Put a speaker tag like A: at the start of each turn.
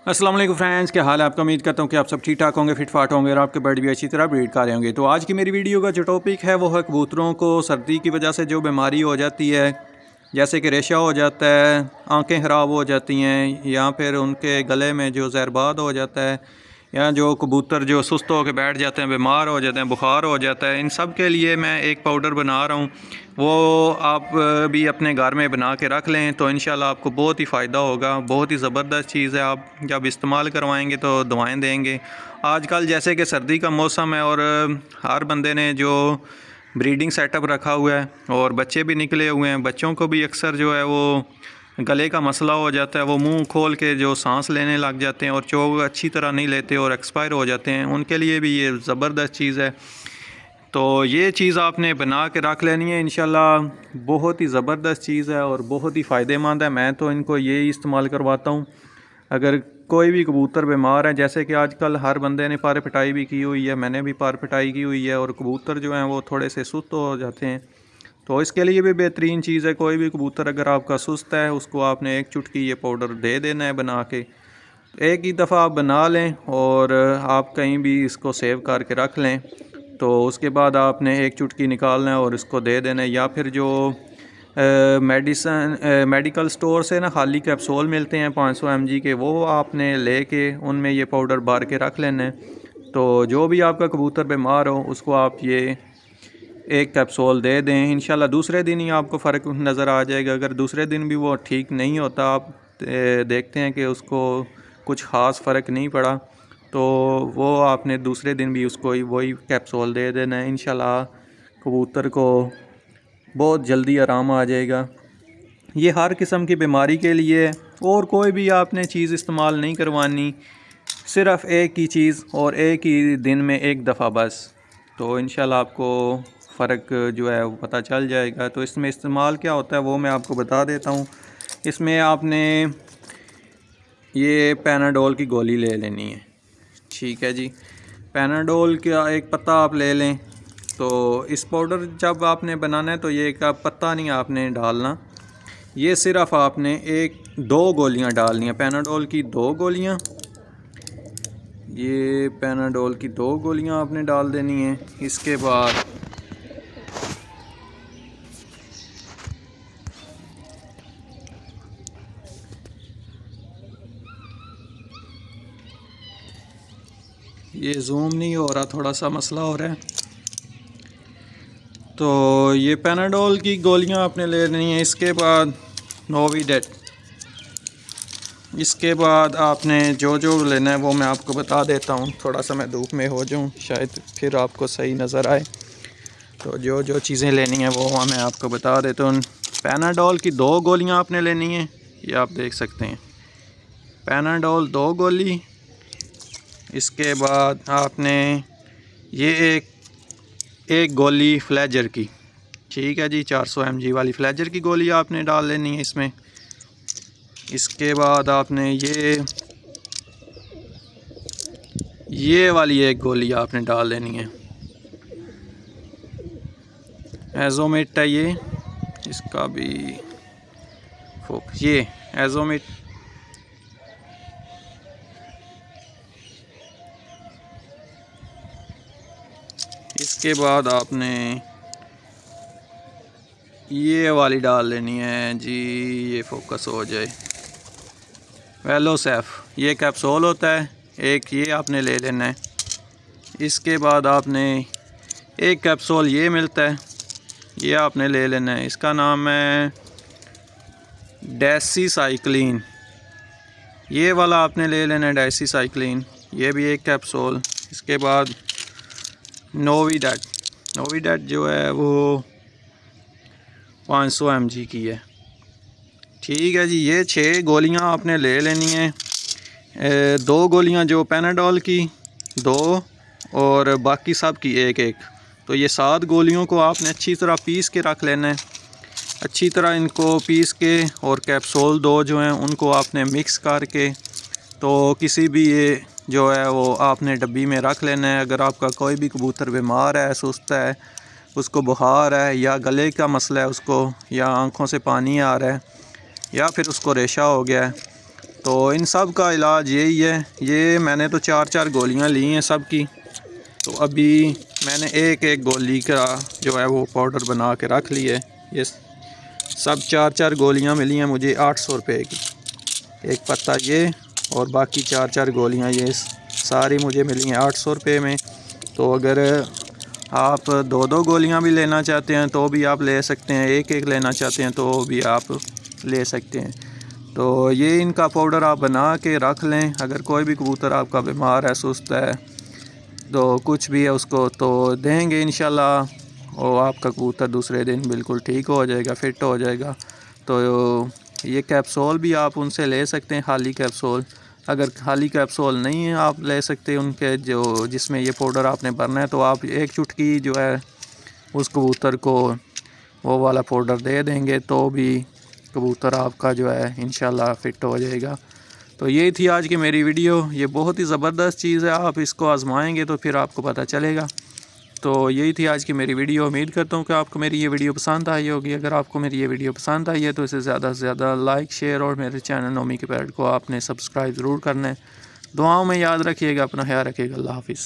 A: अस्सलाम वालेकुम फ्रेंड्स, क्या हाल है आपका। उम्मीद करता हूँ कि आप सब ठीक ठाक होंगे, फिट फाट होंगे और आपके बर्ड भी अच्छी तरह ब्रीड कर रहे होंगे। तो आज की मेरी वीडियो का जो टॉपिक है वो है कबूतरों को सर्दी की वजह से जो बीमारी हो जाती है, जैसे कि रेशा हो जाता है, आंखें ख़राब हो जाती हैं, या फिर उनके गले में जो जहरबाद हो जाता है, या जो कबूतर जो सुस्त होकर बैठ जाते हैं, बीमार हो जाते हैं, बुखार हो जाता है, इन सब के लिए मैं एक पाउडर बना रहा हूँ। वो आप भी अपने घर में बना के रख लें तो इंशाल्लाह आपको बहुत ही फ़ायदा होगा। बहुत ही ज़बरदस्त चीज़ है। आप जब इस्तेमाल करवाएंगे तो दवाएं देंगे। आजकल जैसे कि सर्दी का मौसम है और हर बंदे ने जो ब्रीडिंग सेटअप रखा हुआ है और बच्चे भी निकले हुए हैं, बच्चों को भी अक्सर जो है वो गले का मसला हो जाता है। वो मुंह खोल के जो सांस लेने लग जाते हैं और चोग अच्छी तरह नहीं लेते और एक्सपायर हो जाते हैं। उनके लिए भी ये ज़बरदस्त चीज़ है। तो ये चीज़ आपने बना के रख लेनी है इंशाल्लाह। बहुत ही ज़बरदस्त चीज़ है और बहुत ही फ़ायदेमंद है। मैं तो इनको यही इस्तेमाल करवाता हूँ। अगर कोई भी कबूतर बीमार है, जैसे कि आजकल हर बंदे ने पार पिटाई भी की हुई है, मैंने भी पार पिटाई की हुई है, और कबूतर जो हैं वो थोड़े से सुस्त हो जाते हैं, तो इसके लिए भी बेहतरीन चीज़ है। कोई भी कबूतर अगर आपका सुस्त है, उसको आपने एक चुटकी ये पाउडर दे देना है बना के। एक ही दफ़ा आप बना लें और आप कहीं भी इसको सेव करके रख लें। तो उसके बाद आपने एक चुटकी निकालना है और इसको दे देना है। या फिर जो मेडिकल स्टोर से ना खाली कैप्सूल मिलते हैं 500 mg के, वो आपने लेके उनमें ये पाउडर भर के रख लेना है। तो जो भी आपका कबूतर बीमार हो उसको आप ये एक कैप्सूल दे दें, इंशाल्लाह दूसरे दिन ही आपको फ़र्क नज़र आ जाएगा। अगर दूसरे दिन भी वो ठीक नहीं होता, आप देखते हैं कि उसको कुछ ख़ास फ़र्क नहीं पड़ा, तो वो आपने दूसरे दिन भी उसको वही कैप्सूल दे देना है। इंशाल्लाह कबूतर को बहुत जल्दी आराम आ जाएगा। ये हर किस्म की बीमारी के लिए है और कोई भी आपने चीज़ इस्तेमाल नहीं करवानी, सिर्फ़ एक ही चीज़ और एक ही दिन में एक दफ़ा बस। तो इंशाल्लाह आपको फ़र्क जो है वो पता चल जाएगा। तो इसमें इस्तेमाल क्या होता है वो मैं आपको बता देता हूँ। इसमें आपने ये पैनाडोल की गोली ले लेनी है, ठीक है जी। पैनाडोल का एक पत्ता आप ले लें। तो इस पाउडर जब आपने बनाना है तो ये का पत्ता नहीं आपने डालना, ये सिर्फ़ आपने एक दो गोलियां डालनी है पैनाडोल की, दो गोलियां। ये पैनाडोल की दो गोलियां आपने डाल देनी है। इसके बाद ये जूम नहीं हो रहा, थोड़ा सा मसला हो रहा है। तो ये पैनाडोल की गोलियां आपने ले लेनी है। इसके बाद नोविडेट। इसके बाद आपने जो जो लेना है वो मैं आपको बता देता हूँ। थोड़ा सा मैं धूप में हो जाऊँ, शायद फिर आपको सही नज़र आए। तो जो जो चीज़ें लेनी है वो मैं आपको बता देता हूँ। पैनाडोल की दो गोलियां आपने लेनी है, ये आप देख सकते हैं, पैनाडोल दो गोली। इसके बाद आपने ये एक गोली फ्लेजर की, ठीक है जी, 400 mg वाली फ्लेजर की गोली आपने डाल लेनी है इसमें। इसके बाद आपने ये वाली एक गोली आपने डाल लेनी है, एजोमेट है ये, इसका भी फोकस, ये एजोमेट। इसके बाद आपने ये वाली डाल लेनी है जी, ये फोकस हो जाए, वेलोसेफ, ये कैप्सूल होता है, एक ये आपने ले लेना है। इसके बाद आपने एक कैप्सूल ये मिलता है, ये आपने ले लेना है। इसका नाम है डैसीसाइक्लिन, ये वाला आपने ले लेना है, डैसीसाइक्लिन, ये भी एक कैप्सूल। इसके बाद नोविडेट, नोविडेट जो है वो 500 mg की है, ठीक है जी। ये 6 गोलियां आपने ले लेनी है। दो गोलियां जो पैनाडोल की, दो, और बाकी सब की एक एक। तो ये 7 गोलियों को आपने अच्छी तरह पीस के रख लेना है। अच्छी तरह इनको पीस के, और कैप्सूल दो जो हैं उनको आपने मिक्स करके, तो किसी भी ये जो है वो आपने डब्बी में रख लेना है। अगर आपका कोई भी कबूतर बीमार है, सुस्त है, उसको बुखार है, या गले का मसला है उसको, या आँखों से पानी आ रहा है, या फिर उसको रेशा हो गया है, तो इन सब का इलाज यही है। ये मैंने तो 4-4 गोलियां ली हैं सब की। तो अभी मैंने एक गोली का जो है वो पाउडर बना के रख ली है। ये सब 4-4 गोलियां मिली हैं मुझे 800 रुपये की, एक पत्ता ये और बाकी 4-4 गोलियां ये सारी मुझे मिली हैं 800 रुपये में। तो अगर आप 2-2 गोलियां भी लेना चाहते हैं तो भी आप ले सकते हैं, एक लेना चाहते हैं तो भी आप ले सकते हैं। तो ये इनका पाउडर आप बना के रख लें। अगर कोई भी कबूतर आपका बीमार है, सुस्त है, तो कुछ भी है उसको तो देंगे इंशाल्लाह और आपका कबूतर दूसरे दिन बिल्कुल ठीक हो जाएगा, फ़िट हो जाएगा। तो ये कैप्सूल भी आप उनसे ले सकते हैं, खाली कैप्सूल। अगर खाली कैप्सूल नहीं है आप ले सकते उनके जो जिसमें ये पाउडर आपने भरना है, तो आप एक चुटकी जो है उस कबूतर को वो वाला पाउडर दे देंगे तो भी कबूतर आपका जो है इंशाल्लाह फ़िट हो जाएगा। तो ये थी आज की मेरी वीडियो। ये बहुत ही ज़बरदस्त चीज़ है, आप इसको आजमाएंगे तो फिर आपको पता चलेगा। तो यही थी आज की मेरी वीडियो। उम्मीद करता हूँ कि आपको मेरी ये वीडियो पसंद आई होगी। अगर आपको मेरी ये वीडियो पसंद आई है तो इसे ज़्यादा से ज़्यादा लाइक, शेयर और मेरे चैनल नोमी के पैरट को आपने सब्सक्राइब ज़रूर करना है। दुआओं में याद रखिएगा, अपना ख्याल रखिएगा। अल्लाह हाफ़िज़।